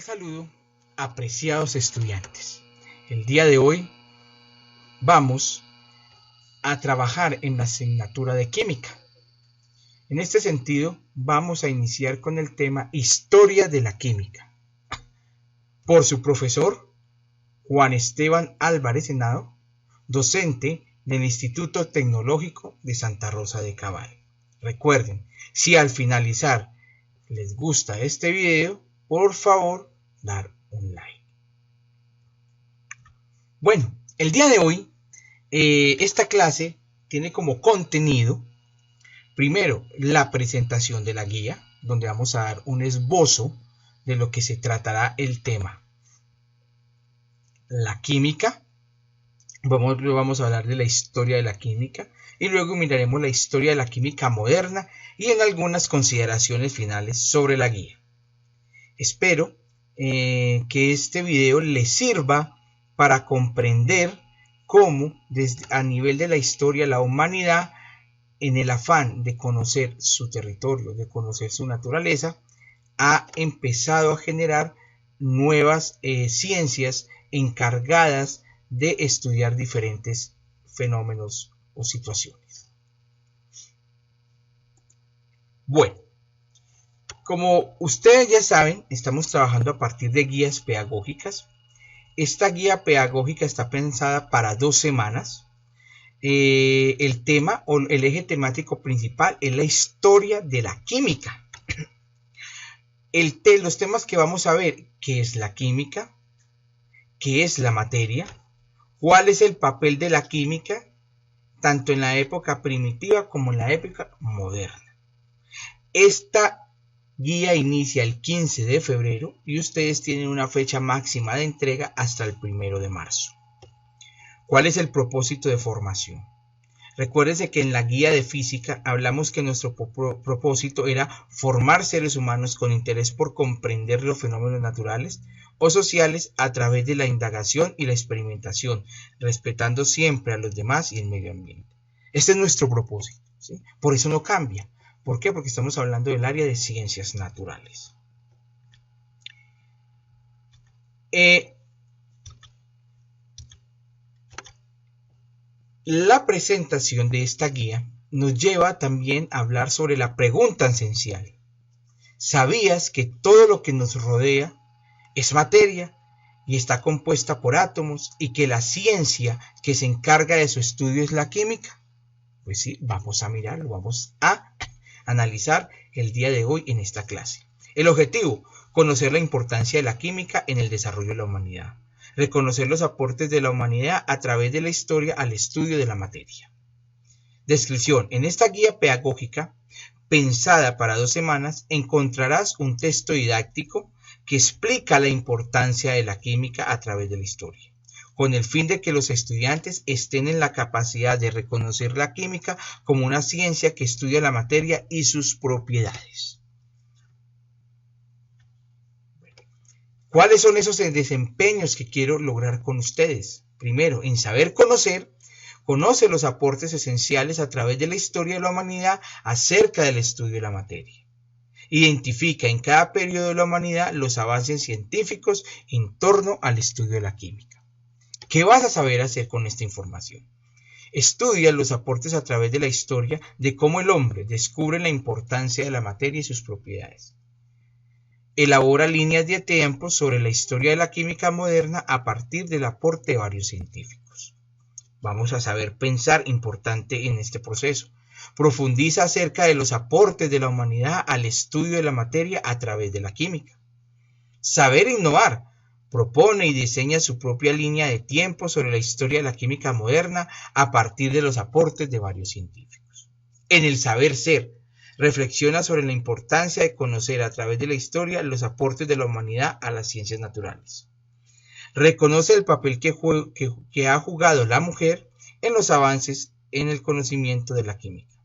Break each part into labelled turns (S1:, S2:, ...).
S1: Cordial saludo, apreciados estudiantes. El día de hoy vamos a trabajar en la asignatura de química. En este sentido, vamos a iniciar con el tema Historia de la Química, por su profesor Juan Esteban Álvarez Henao, docente del Instituto Tecnológico de Santa Rosa de Cabal. Recuerden, si al finalizar les gusta este video, por favor, dar un like. Bueno, el día de hoy, esta clase tiene como contenido, primero, la presentación de la guía, donde vamos a dar un esbozo de lo que se tratará el tema. La química, vamos a hablar de la historia de la química, y luego miraremos la historia de la química moderna y en algunas consideraciones finales sobre la guía. Espero que este video les sirva para comprender cómo a nivel de la historia la humanidad, en el afán de conocer su territorio, de conocer su naturaleza, ha empezado a generar nuevas ciencias encargadas de estudiar diferentes fenómenos o situaciones. Bueno, como ustedes ya saben, estamos trabajando a partir de guías pedagógicas. Esta guía pedagógica está pensada para 2 semanas. El tema o el eje temático principal es la historia de la química. Los temas que vamos a ver: ¿qué es la química? ¿Qué es la materia? ¿Cuál es el papel de la química, tanto en la época primitiva como en la época moderna? Esta guía inicia el 15 de febrero y ustedes tienen una fecha máxima de entrega hasta el 1 de marzo. ¿Cuál es el propósito de formación? Recuérdense que en la guía de física hablamos que nuestro propósito era formar seres humanos con interés por comprender los fenómenos naturales o sociales a través de la indagación y la experimentación, respetando siempre a los demás y el medio ambiente. Este es nuestro propósito, ¿sí? Por eso no cambia. ¿Por qué? Porque estamos hablando del área de ciencias naturales. La presentación de esta guía nos lleva también a hablar sobre la pregunta esencial. ¿Sabías que todo lo que nos rodea es materia y está compuesta por átomos y que la ciencia que se encarga de su estudio es la química? Pues sí, vamos a mirarlo, vamos a analizar el día de hoy en esta clase. El objetivo: conocer la importancia de la química en el desarrollo de la humanidad. Reconocer los aportes de la humanidad a través de la historia al estudio de la materia. Descripción: en esta guía pedagógica, pensada para 2 semanas, encontrarás un texto didáctico que explica la importancia de la química a través de la historia, con el fin de que los estudiantes estén en la capacidad de reconocer la química como una ciencia que estudia la materia y sus propiedades. ¿Cuáles son esos desempeños que quiero lograr con ustedes? Primero, en saber conocer, conoce los aportes esenciales a través de la historia de la humanidad acerca del estudio de la materia. Identifica en cada periodo de la humanidad los avances científicos en torno al estudio de la química. ¿Qué vas a saber hacer con esta información? Estudia los aportes a través de la historia de cómo el hombre descubre la importancia de la materia y sus propiedades. Elabora líneas de tiempo sobre la historia de la química moderna a partir del aporte de varios científicos. Vamos a saber pensar, importante en este proceso. Profundiza acerca de los aportes de la humanidad al estudio de la materia a través de la química. Saber innovar. Propone y diseña su propia línea de tiempo sobre la historia de la química moderna a partir de los aportes de varios científicos. En el saber ser, reflexiona sobre la importancia de conocer a través de la historia los aportes de la humanidad a las ciencias naturales. Reconoce el papel que ha jugado la mujer en los avances en el conocimiento de la química.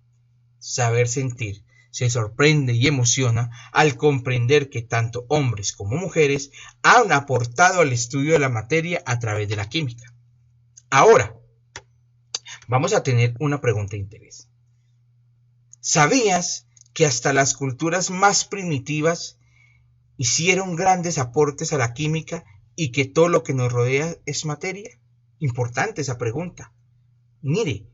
S1: Saber sentir. Se sorprende y emociona al comprender que tanto hombres como mujeres han aportado al estudio de la materia a través de la química. Ahora, vamos a tener una pregunta de interés. ¿Sabías que hasta las culturas más primitivas hicieron grandes aportes a la química y que todo lo que nos rodea es materia? Importante esa pregunta. Mire,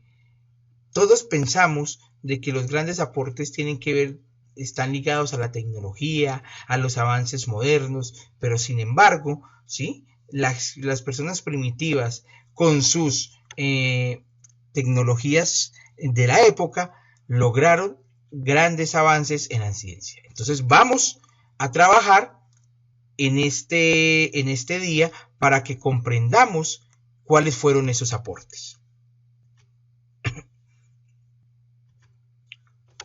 S1: todos pensamos de que los grandes aportes tienen que ver, están ligados a la tecnología, a los avances modernos, pero sin embargo, ¿sí? Las personas primitivas con sus tecnologías de la época lograron grandes avances en la ciencia. Entonces vamos a trabajar en este día para que comprendamos cuáles fueron esos aportes.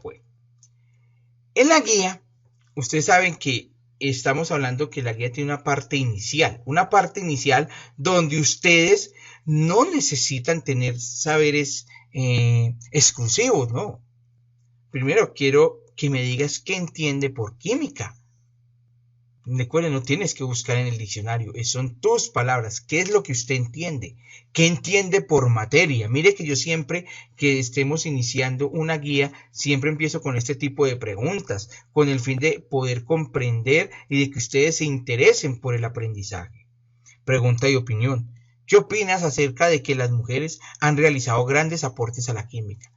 S1: Bueno, en la guía, ustedes saben que estamos hablando que la guía tiene una parte inicial donde ustedes no necesitan tener saberes exclusivos, ¿no? Primero quiero que me digas qué entiende por química. Recuerden, no tienes que buscar en el diccionario, son tus palabras. ¿Qué es lo que usted entiende? ¿Qué entiende por materia? Mire que yo siempre que estemos iniciando una guía, siempre empiezo con este tipo de preguntas, con el fin de poder comprender y de que ustedes se interesen por el aprendizaje. Pregunta y opinión. ¿Qué opinas acerca de que las mujeres han realizado grandes aportes a la química?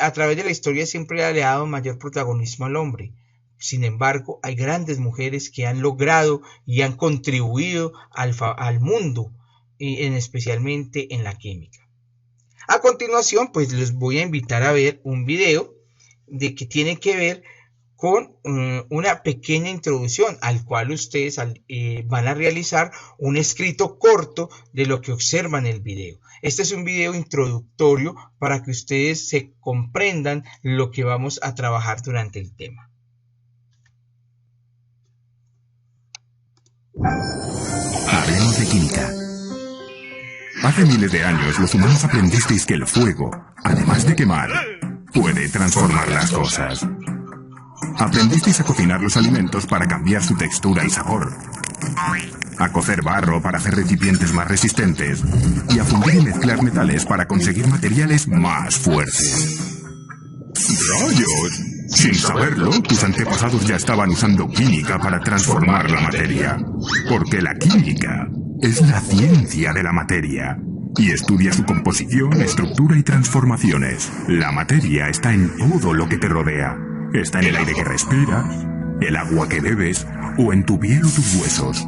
S1: A través de la historia siempre le ha dado mayor protagonismo al hombre. Sin embargo, hay grandes mujeres que han logrado y han contribuido al mundo, especialmente en la química. A continuación, pues les voy a invitar a ver un video de que tiene que ver con una pequeña introducción al cual ustedes van a realizar un escrito corto de lo que observan en el video. Este es un video introductorio para que ustedes se comprendan lo que vamos a trabajar durante el tema.
S2: Hablemos de química. Hace miles de años los humanos aprendisteis que el fuego, además de quemar, puede transformar las cosas. Aprendisteis a cocinar los alimentos para cambiar su textura y sabor, a cocer barro para hacer recipientes más resistentes y a fundir y mezclar metales para conseguir materiales más fuertes. ¡Rayos! Sin saberlo, tus antepasados ya estaban usando química para transformar la materia. Porque la química es la ciencia de la materia y estudia su composición, estructura y transformaciones. La materia está en todo lo que te rodea. Está en el aire que respiras, el agua que bebes o en tu piel o tus huesos.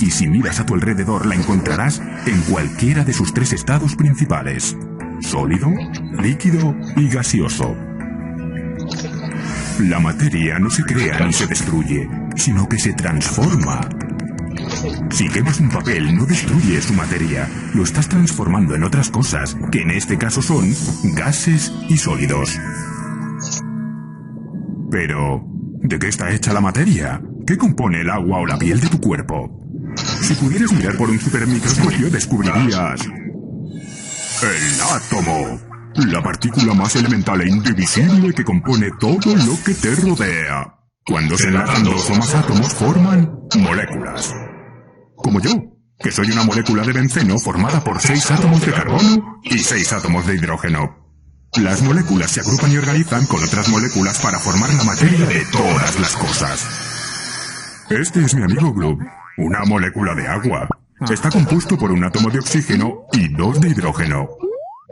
S2: Y si miras a tu alrededor la encontrarás en cualquiera de sus tres estados principales: sólido, líquido y gaseoso. La materia no se crea ni se destruye, sino que se transforma. Si quemas un papel, no destruyes su materia, lo estás transformando en otras cosas, que en este caso son gases y sólidos. Pero, ¿de qué está hecha la materia? ¿Qué compone el agua o la piel de tu cuerpo? Si pudieras mirar por un supermicroscopio, descubrirías el átomo. La partícula más elemental e indivisible que compone todo lo que te rodea. Cuando se enlazan dos o más átomos forman moléculas. Como yo, que soy una molécula de benceno formada por 6 átomos de carbono y 6 átomos de hidrógeno. Las moléculas se agrupan y organizan con otras moléculas para formar la materia de todas las cosas. Este es mi amigo Glub, una molécula de agua. Está compuesto por un átomo de oxígeno y 2 de hidrógeno.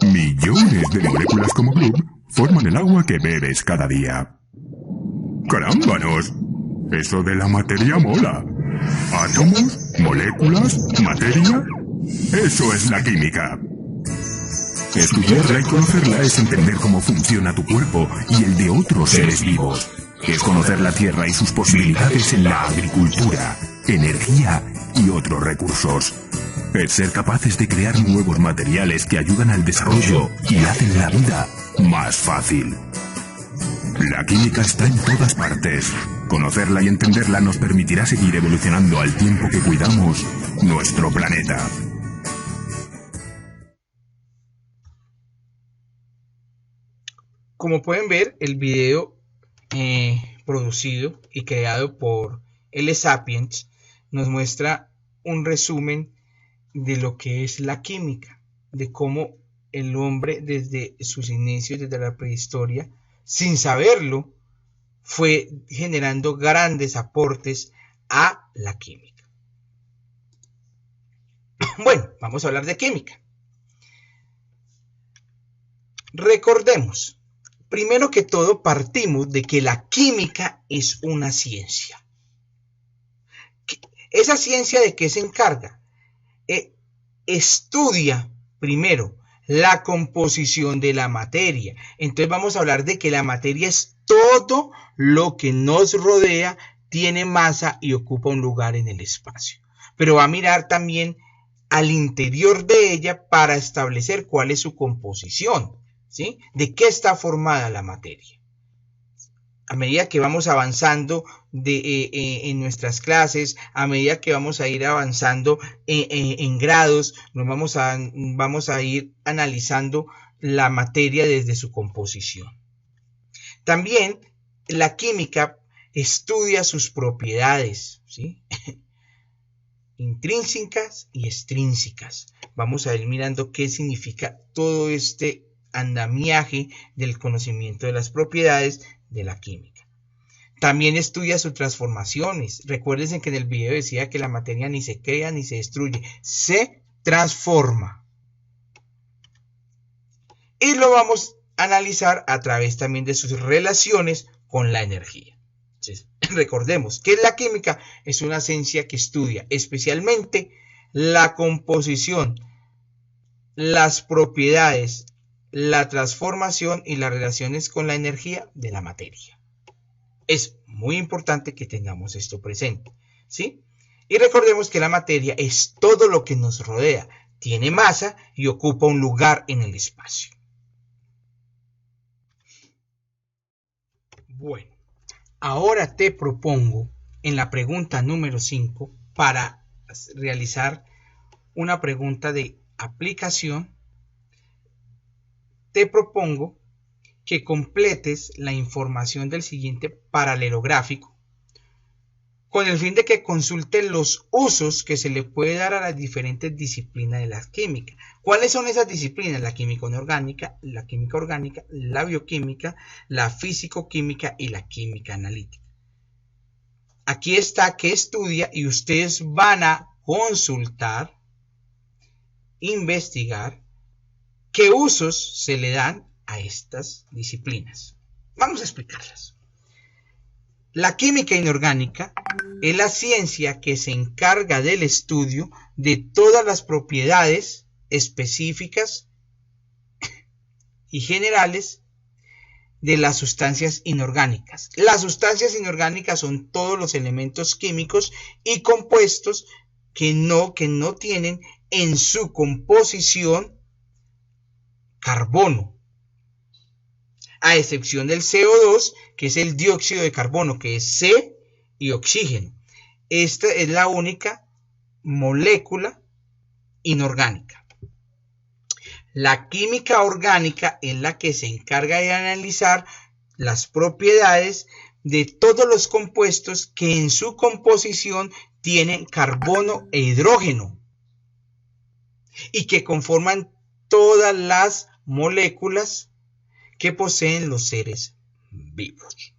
S2: Millones de moléculas como Glub forman el agua que bebes cada día. ¡Carámbanos! Eso de la materia mola. Átomos, moléculas, materia. Eso es la química. Estudiarla y conocerla es entender cómo funciona tu cuerpo y el de otros seres vivos. Es conocer la Tierra y sus posibilidades en la agricultura, energía y otros recursos. Es ser capaces de crear nuevos materiales que ayudan al desarrollo y hacen la vida más fácil. La química está en todas partes. Conocerla y entenderla nos permitirá seguir evolucionando al tiempo que cuidamos nuestro planeta.
S1: Como pueden ver, el video producido y creado por L. Sapiens nos muestra un resumen de lo que es la química, de cómo el hombre desde sus inicios, desde la prehistoria, sin saberlo, fue generando grandes aportes a la química. Bueno, vamos a hablar de química. Recordemos, primero que todo partimos de que la química es una ciencia. ¿Esa ciencia de qué se encarga? Estudia primero la composición de la materia. Entonces vamos a hablar de que la materia es todo lo que nos rodea, tiene masa y ocupa un lugar en el espacio. Pero va a mirar también al interior de ella para establecer cuál es su composición, ¿sí? ¿De qué está formada la materia? A medida que vamos avanzando en nuestras clases, a medida que vamos a ir avanzando en grados, vamos a ir analizando la materia desde su composición. También la química estudia sus propiedades, ¿sí? Intrínsecas y extrínsecas. Vamos a ir mirando qué significa todo este andamiaje del conocimiento de las propiedades de la química. También estudia sus transformaciones. Recuérdense que en el video decía que la materia ni se crea ni se destruye, se transforma. Y lo vamos a analizar a través también de sus relaciones con la energía. Entonces, recordemos que la química es una ciencia que estudia especialmente la composición, las propiedades, la transformación y las relaciones con la energía de la materia. Es muy importante que tengamos esto presente, ¿sí? Y recordemos que la materia es todo lo que nos rodea, tiene masa y ocupa un lugar en el espacio. Bueno, ahora te propongo en la pregunta número 5 para realizar una pregunta de aplicación. Te propongo que completes la información del siguiente paralelográfico con el fin de que consulte los usos que se le puede dar a las diferentes disciplinas de la química. ¿Cuáles son esas disciplinas? La química orgánica, la bioquímica, la físico-química y la química analítica. Aquí está que estudia y ustedes van a consultar, investigar qué usos se le dan a estas disciplinas. Vamos a explicarlas. La química inorgánica es la ciencia que se encarga del estudio de todas las propiedades específicas y generales de las sustancias inorgánicas. Las sustancias inorgánicas son todos los elementos químicos y compuestos que no tienen en su composición carbono, a excepción del CO2, que es el dióxido de carbono, que es C y oxígeno. Esta es la única molécula inorgánica. La química orgánica es la que se encarga de analizar las propiedades de todos los compuestos que en su composición tienen carbono e hidrógeno y que conforman todas las moléculas que poseen los seres vivos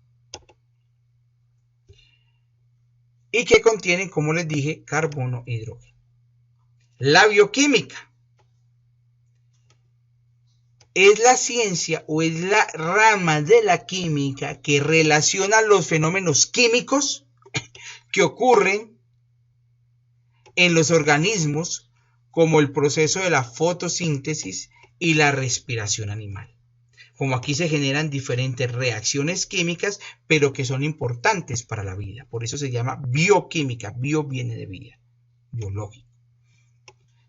S1: y que contienen, como les dije, carbono e hidrógeno. La bioquímica es la ciencia o es la rama de la química que relaciona los fenómenos químicos que ocurren en los organismos, como el proceso de la fotosíntesis y la respiración animal. Como aquí se generan diferentes reacciones químicas, pero que son importantes para la vida. Por eso se llama bioquímica. Bio viene de vida, biológico.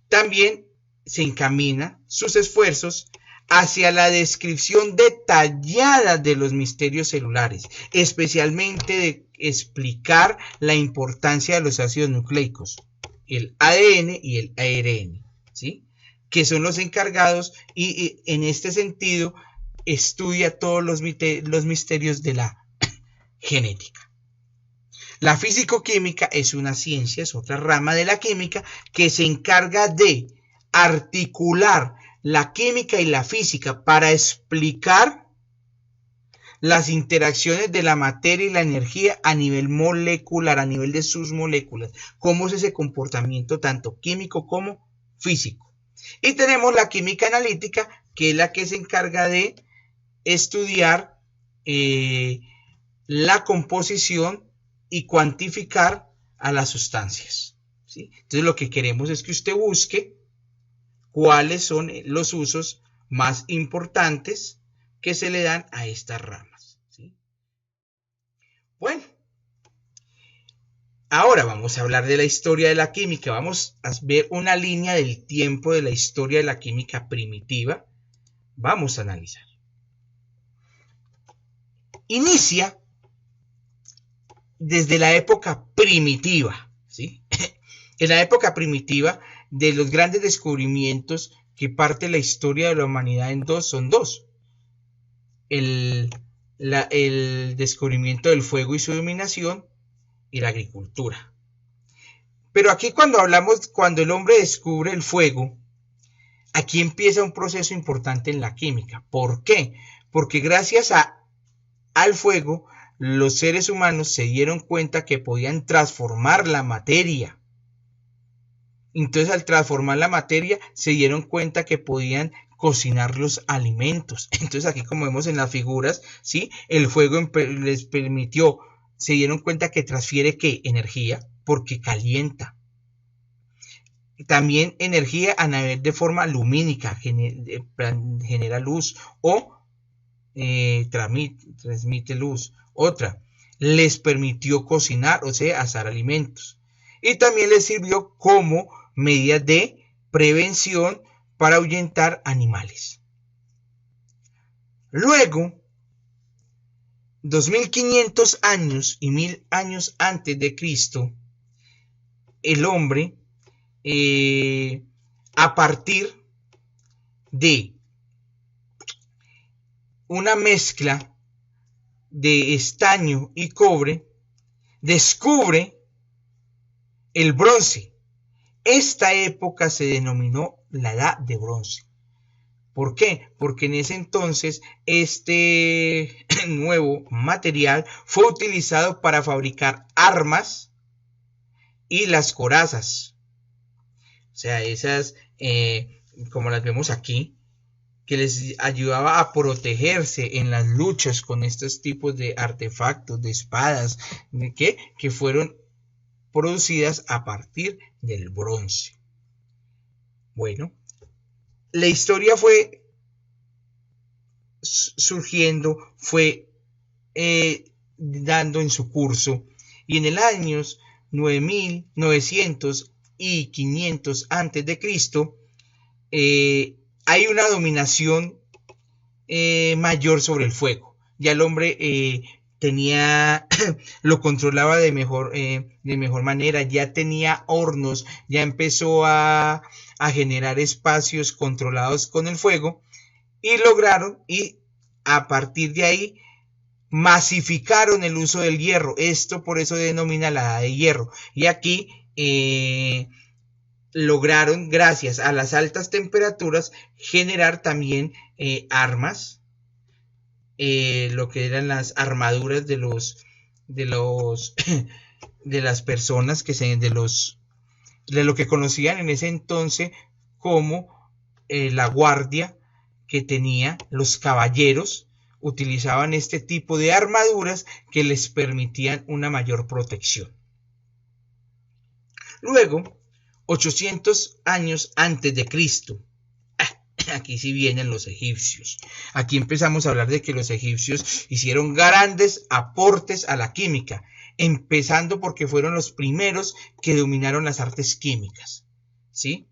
S1: También se encamina sus esfuerzos hacia la descripción detallada de los misterios celulares, especialmente de explicar la importancia de los ácidos nucleicos, el ADN y el ARN, ¿sí? Que son los encargados y en este sentido estudia todos los misterios de la genética. La físico-química es una ciencia, es otra rama de la química que se encarga de articular la química y la física para explicar las interacciones de la materia y la energía a nivel molecular, a nivel de sus moléculas. Cómo es ese comportamiento tanto químico como físico. Y tenemos la química analítica, que es la que se encarga de estudiar la composición y cuantificar a las sustancias, ¿sí? Entonces lo que queremos es que usted busque cuáles son los usos más importantes que se le dan a estas ramas, ¿sí? Bueno, ahora vamos a hablar de la historia de la química. Vamos a ver una línea del tiempo de la historia de la química primitiva. Vamos a analizar. Inicia desde la época primitiva, ¿sí? En la época primitiva, de los grandes descubrimientos que parte la historia de la humanidad en dos, son dos. El descubrimiento del fuego y su dominación, y la agricultura. Pero aquí cuando el hombre descubre el fuego, aquí empieza un proceso importante en la química. ¿Por qué? Porque gracias al fuego, los seres humanos se dieron cuenta que podían transformar la materia. Entonces, al transformar la materia, se dieron cuenta que podían cocinar los alimentos. Entonces, aquí como vemos en las figuras, ¿sí? El fuego les permitió, se dieron cuenta que transfiere ¿qué? Energía, porque calienta. También energía a nivel de forma lumínica, genera luz o transmite luz. Otra, les permitió cocinar, o sea, asar alimentos. Y también les sirvió como medida de prevención para ahuyentar animales. Luego, 2500 años y 1000 años antes de Cristo, el hombre, a partir de una mezcla de estaño y cobre, descubre el bronce. Esta época se denominó la Edad de Bronce. ¿Por qué? Porque en ese entonces este nuevo material fue utilizado para fabricar armas y las corazas. O sea, esas, como las vemos aquí, que les ayudaba a protegerse en las luchas con estos tipos de artefactos, de espadas, que fueron producidas a partir del bronce. Bueno, la historia fue surgiendo, fue dando en su curso, y en el años 9900 y 500 antes de Cristo, hay una dominación mayor sobre el fuego. Ya el hombre lo controlaba de mejor manera, ya tenía hornos, ya empezó a generar espacios controlados con el fuego, y lograron, y a partir de ahí masificaron el uso del hierro. Esto por eso denomina la Edad de Hierro. Y aquí lograron, gracias a las altas temperaturas, generar también armas, lo que eran las armaduras de las personas de lo que conocían en ese entonces como la guardia que tenía los caballeros. Utilizaban este tipo de armaduras que les permitían una mayor protección. Luego, 800 años antes de Cristo, aquí sí vienen los egipcios. Aquí empezamos a hablar de que los egipcios hicieron grandes aportes a la química, empezando porque fueron los primeros que dominaron las artes químicas, ¿sí?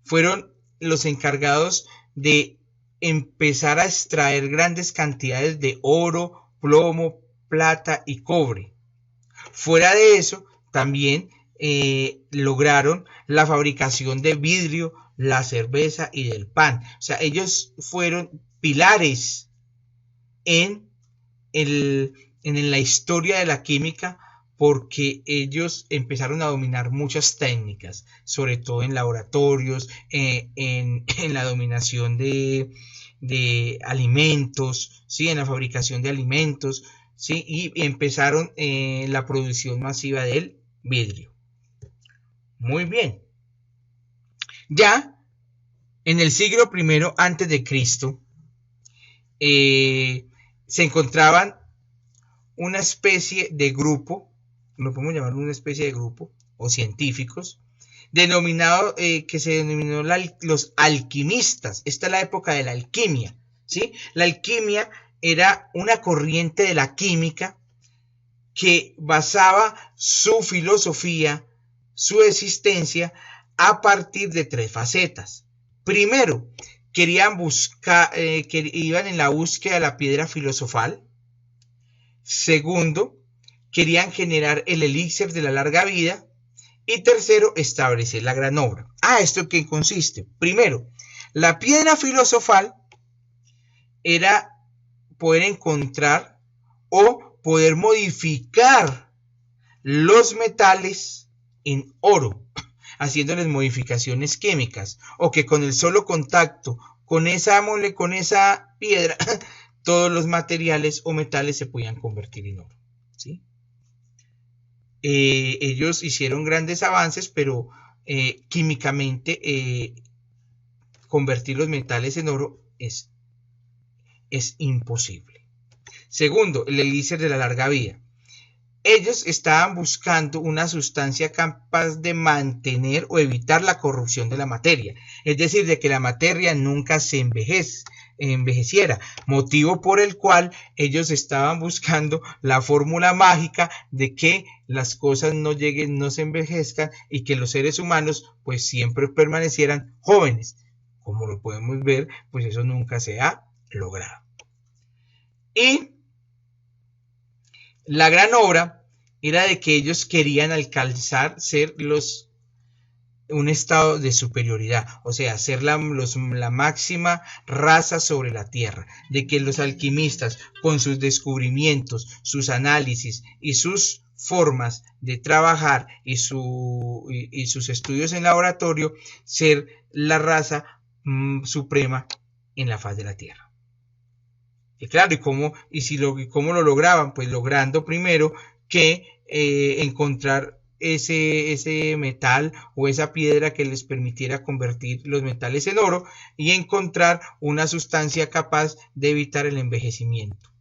S1: Fueron los encargados de empezar a extraer grandes cantidades de oro, plomo, plata y cobre. Fuera de eso, también lograron la fabricación de vidrio, la cerveza y del pan. O sea, ellos fueron pilares en la historia de la química, porque ellos empezaron a dominar muchas técnicas, sobre todo en laboratorios, en la dominación de de alimentos, ¿sí? En la fabricación de alimentos, ¿sí? Y empezaron la producción masiva del vidrio. Muy bien. Ya en el siglo I antes de Cristo se encontraban una especie de grupo, lo podemos llamar una especie de grupo, o científicos, denominado, que se denominó los alquimistas. Esta es la época de la alquimia, ¿sí? La alquimia era una corriente de la química que basaba su filosofía, su existencia, a partir de tres facetas. Primero, querían buscar, iban en la búsqueda de la piedra filosofal. Segundo, querían generar el elixir de la larga vida. Y tercero, establecer la gran obra. ¿Esto en qué consiste? Primero, la piedra filosofal era poder encontrar o poder modificar los metales en oro, haciéndoles modificaciones químicas, o que con el solo contacto con esa piedra, todos los materiales o metales se podían convertir en oro, ¿sí? Ellos hicieron grandes avances, pero químicamente convertir los metales en oro es imposible. Segundo, el elixir de la larga vida. Ellos estaban buscando una sustancia capaz de mantener o evitar la corrupción de la materia, es decir, de que la materia nunca se envejeciera, motivo por el cual ellos estaban buscando la fórmula mágica de que las cosas no se envejezcan y que los seres humanos pues siempre permanecieran jóvenes. Como lo podemos ver, pues eso nunca se ha logrado. Y la gran obra era de que ellos querían alcanzar ser un estado de superioridad, o sea, ser la máxima raza sobre la tierra, de que los alquimistas, con sus descubrimientos, sus análisis y sus formas de trabajar y sus estudios en laboratorio, ser la raza suprema en la faz de la tierra. Y claro, ¿cómo lo lograban? Pues logrando primero que encontrar ese metal o esa piedra que les permitiera convertir los metales en oro y encontrar una sustancia capaz de evitar el envejecimiento.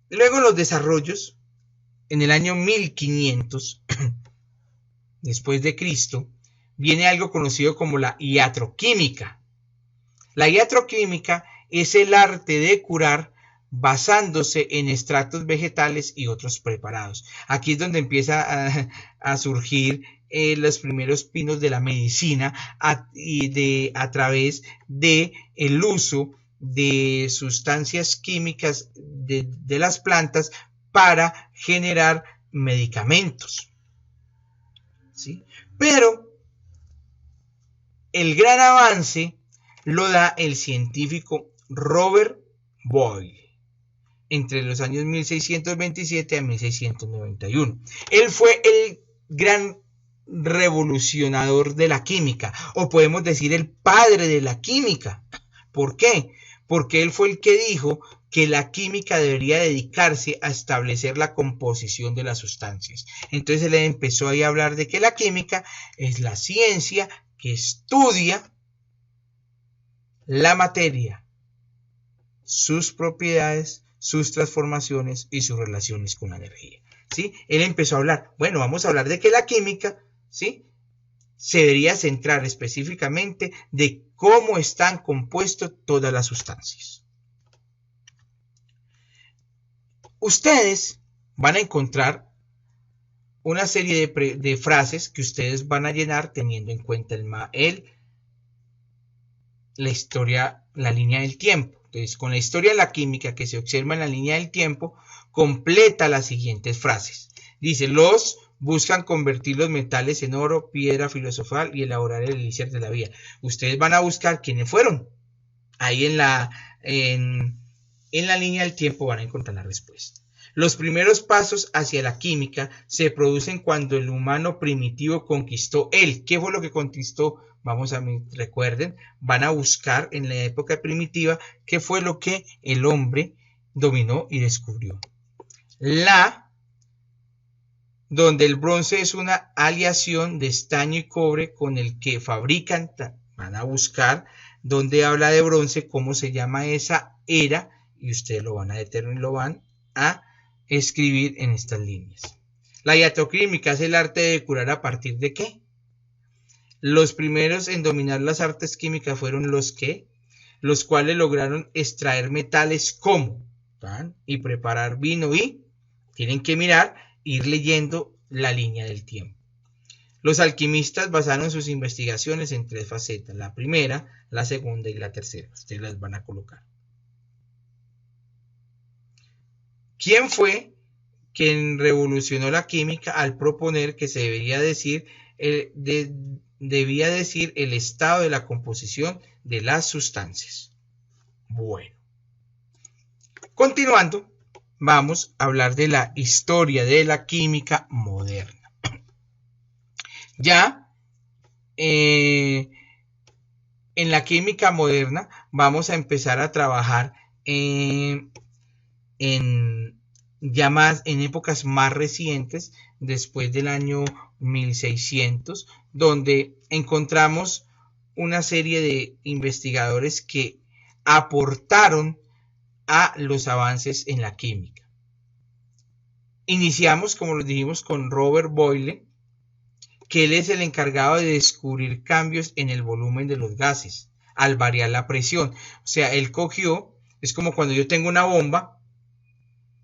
S1: Luego los desarrollos, en el año 1500 después de Cristo, viene algo conocido como la iatroquímica. La iatroquímica es el arte de curar basándose en extractos vegetales y otros preparados. Aquí es donde empieza a surgir los primeros pinos de la medicina a través de el uso de sustancias químicas de las plantas para generar medicamentos, ¿sí? Pero el gran avance lo da el científico Robert Boyle entre los años 1627 a 1691. Él fue el gran revolucionador de la química, o podemos decir el padre de la química. ¿Por qué? Porque él fue el que dijo que la química debería dedicarse a establecer la composición de las sustancias. Entonces él empezó ahí a hablar de que la química es la ciencia que estudia la materia, sus propiedades, sus transformaciones y sus relaciones con la energía, ¿sí? Él empezó a hablar, bueno, vamos a hablar de que la química, ¿sí?, se debería centrar específicamente de cómo están compuestas todas las sustancias. Ustedes van a encontrar una serie de frases que ustedes van a llenar teniendo en cuenta la historia, la línea del tiempo. Entonces, con la historia de la química que se observa en la línea del tiempo, completa las siguientes frases. Dice, los buscan convertir los metales en oro, piedra filosofal y elaborar el elixir de la vida. Ustedes van a buscar quiénes fueron. Ahí en la línea del tiempo van a encontrar la respuesta. Los primeros pasos hacia la química se producen cuando el humano primitivo conquistó él. ¿Qué fue lo que conquistó? Recuerden, van a buscar en la época primitiva qué fue lo que el hombre dominó y descubrió. Donde el bronce es una aleación de estaño y cobre con el que fabrican, van a buscar donde habla de bronce, cómo se llama esa era, y ustedes lo van a determinar, lo van a escribir en estas líneas. La hiatoquímica es el arte de curar a partir de ¿qué? Los primeros en dominar las artes químicas fueron los cuales lograron extraer metales como y preparar vino y tienen que ir leyendo la línea del tiempo. Los alquimistas basaron sus investigaciones en 3 facetas, la primera, la segunda y la tercera. Ustedes las van a colocar. ¿Quién fue quien revolucionó la química al proponer que se debía decir el estado de la composición de las sustancias? Bueno, continuando, vamos a hablar de la historia de la química moderna. Ya en la química moderna vamos a empezar a trabajar en épocas más recientes, después del año 1600, donde encontramos una serie de investigadores que aportaron a los avances en la química. Iniciamos, como lo dijimos, con Robert Boyle, que él es el encargado de descubrir cambios en el volumen de los gases al variar la presión. O sea, él cogió, es como cuando yo tengo una bomba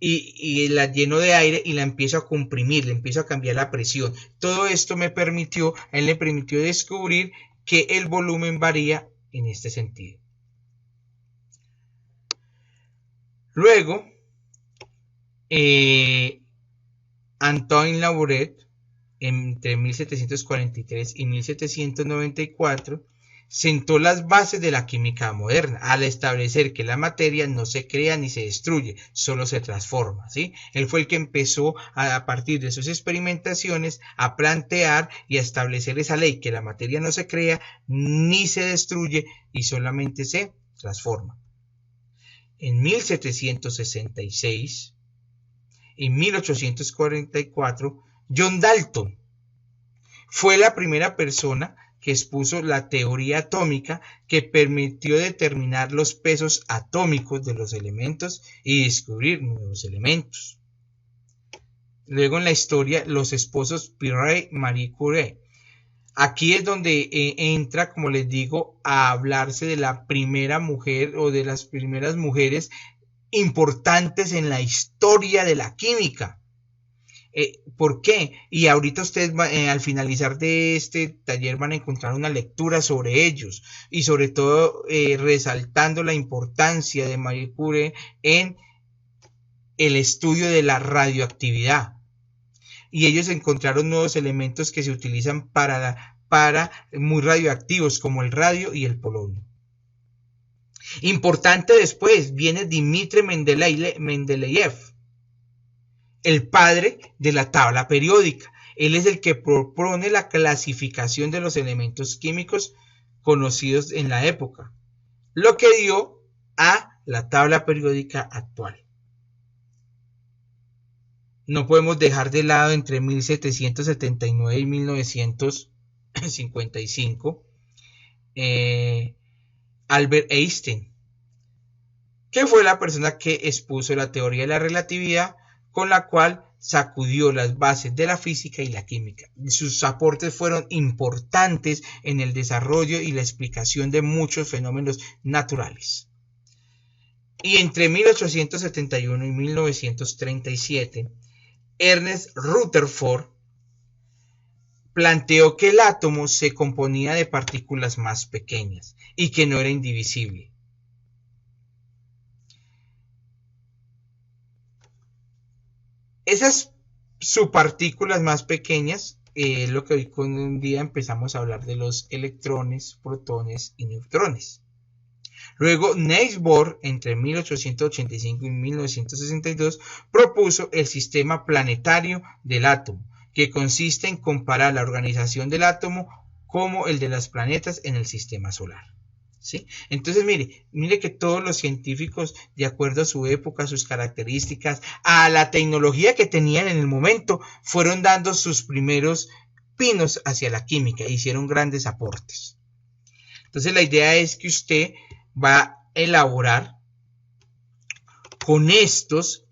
S1: y la lleno de aire y la empiezo a comprimir, le empiezo a cambiar la presión. Todo esto él le permitió descubrir que el volumen varía en este sentido. Luego, Antoine Lavoisier, entre 1743 y 1794, sentó las bases de la química moderna al establecer que la materia no se crea ni se destruye, solo se transforma, ¿sí? Él fue el que empezó a partir de sus experimentaciones a plantear y a establecer esa ley, que la materia no se crea ni se destruye y solamente se transforma. En 1766 y 1844, John Dalton fue la primera persona que expuso la teoría atómica que permitió determinar los pesos atómicos de los elementos y descubrir nuevos elementos. Luego en la historia, los esposos Pierre y Marie Curie. Aquí es donde entra, como les digo, a hablarse de la primera mujer o de las primeras mujeres importantes en la historia de la química. ¿Por qué? Y ahorita ustedes al finalizar de este taller van a encontrar una lectura sobre ellos y sobre todo resaltando la importancia de Marie Curie en el estudio de la radioactividad. Y ellos encontraron nuevos elementos que se utilizan para muy radioactivos como el radio y el polonio. Importante después viene Dmitri Mendeleev, el padre de la tabla periódica. Él es el que propone la clasificación de los elementos químicos conocidos en la época, lo que dio a la tabla periódica actual. No podemos dejar de lado entre 1779 y 1955 Albert Einstein, que fue la persona que expuso la teoría de la relatividad, con la cual sacudió las bases de la física y la química. Sus aportes fueron importantes en el desarrollo y la explicación de muchos fenómenos naturales. Y entre 1871 y 1937, Ernest Rutherford planteó que el átomo se componía de partículas más pequeñas y que no era indivisible. Esas subpartículas más pequeñas es lo que hoy con un día empezamos a hablar de los electrones, protones y neutrones. Luego, Niels Bohr, entre 1885 y 1962, propuso el sistema planetario del átomo, que consiste en comparar la organización del átomo como el de los planetas en el sistema solar. ¿Sí? Entonces, mire que todos los científicos, de acuerdo a su época, a sus características, a la tecnología que tenían en el momento, fueron dando sus primeros pinos hacia la química e hicieron grandes aportes. Entonces, la idea es que usted va a elaborar con estos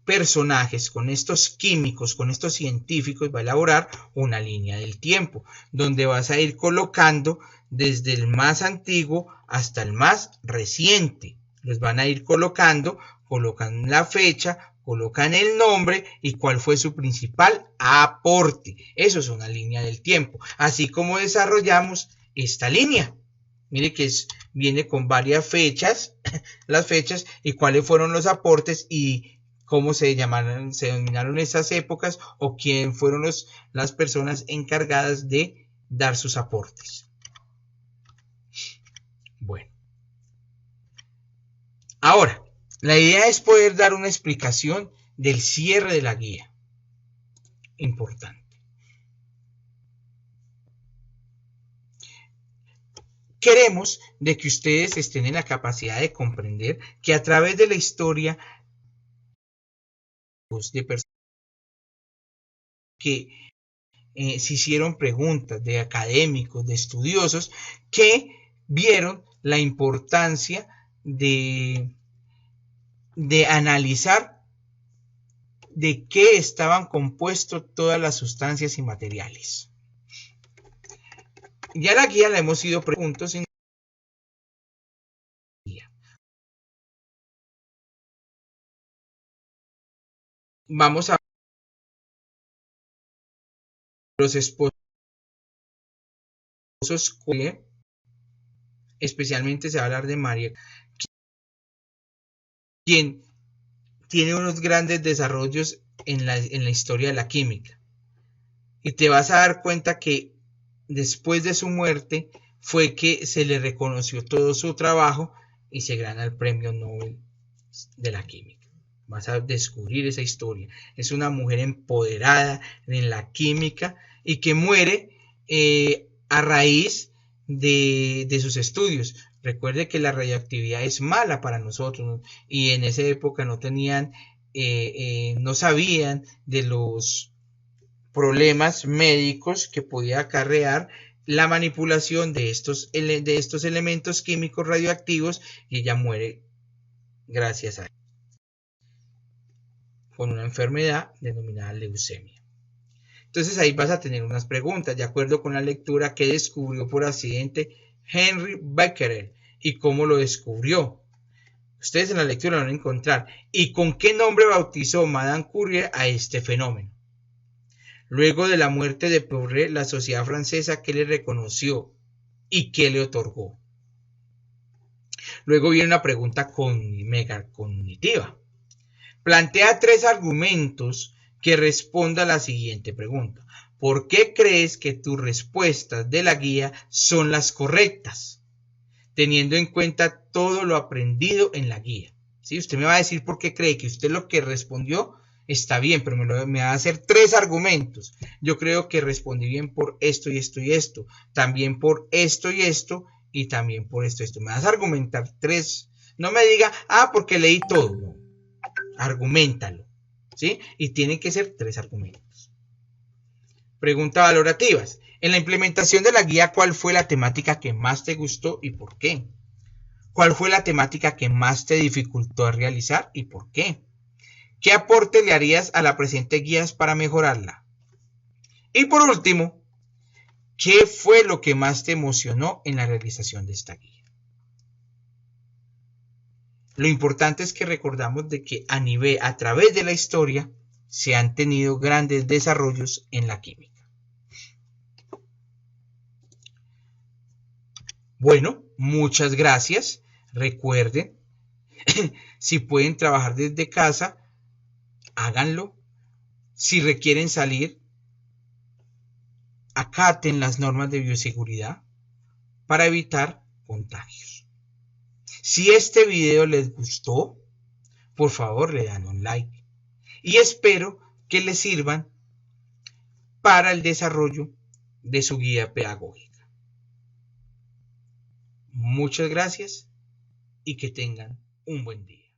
S1: personajes, con estos químicos, con estos científicos, va a elaborar una línea del tiempo, donde vas a ir colocando desde el más antiguo hasta el más reciente. Los van a ir colocando, colocan la fecha, colocan el nombre y cuál fue su principal aporte. Eso es una línea del tiempo. Así como desarrollamos esta línea. Mire que viene con varias fechas, las fechas y cuáles fueron los aportes y cómo se denominaron esas épocas o quién fueron las personas encargadas de dar sus aportes. Bueno. Ahora, la idea es poder dar una explicación del cierre de la guía. Importante. Queremos de que ustedes estén en la capacidad de comprender que a través de la historia de personas que se hicieron preguntas, de académicos, de estudiosos, que vieron la importancia de analizar de qué estaban compuestos todas las sustancias y materiales. Ya la guía la hemos ido preguntando en vamos a los esposos, especialmente se va a hablar de María, quien tiene unos grandes desarrollos en la historia de la química. Y te vas a dar cuenta que después de su muerte fue que se le reconoció todo su trabajo y se gana el premio Nobel de la química. Vas a descubrir esa historia. Es una mujer empoderada en la química y que muere a raíz de sus estudios. Recuerde que la radioactividad es mala para nosotros y en esa época no tenían, no sabían de los problemas médicos que podía acarrear la manipulación de estos elementos químicos radioactivos y ella muere gracias a eso, con una enfermedad denominada leucemia. Entonces ahí vas a tener unas preguntas de acuerdo con la lectura que descubrió por accidente Henry Becquerel y cómo lo descubrió. Ustedes en la lectura lo van a encontrar. ¿Y con qué nombre bautizó Madame Curie a este fenómeno? Luego de la muerte de Poiré, la sociedad francesa que le reconoció y que le otorgó. Luego viene una pregunta mega cognitiva. Plantea 3 argumentos que responda a la siguiente pregunta. ¿Por qué crees que tus respuestas de la guía son las correctas? Teniendo en cuenta todo lo aprendido en la guía. ¿Sí? Usted me va a decir por qué cree que usted lo que respondió está bien, pero me va a hacer 3 argumentos. Yo creo que respondí bien por esto y esto y esto. También por esto y esto. Y también por esto y esto. Me vas a argumentar 3. No me diga, porque leí todo. No. Argumentalo. ¿Sí? Y tienen que ser 3 argumentos. Preguntas valorativas. En la implementación de la guía, ¿cuál fue la temática que más te gustó y por qué? ¿Cuál fue la temática que más te dificultó a realizar y por qué? ¿Qué aporte le harías a la presente guía para mejorarla? Y por último, ¿qué fue lo que más te emocionó en la realización de esta guía? Lo importante es que recordamos de que a través de la historia se han tenido grandes desarrollos en la química. Bueno, muchas gracias. Recuerden, si pueden trabajar desde casa, háganlo. Si requieren salir, acaten las normas de bioseguridad para evitar contagios. Si este video les gustó, por favor le dan un like y espero que les sirvan para el desarrollo de su guía pedagógica. Muchas gracias y que tengan un buen día.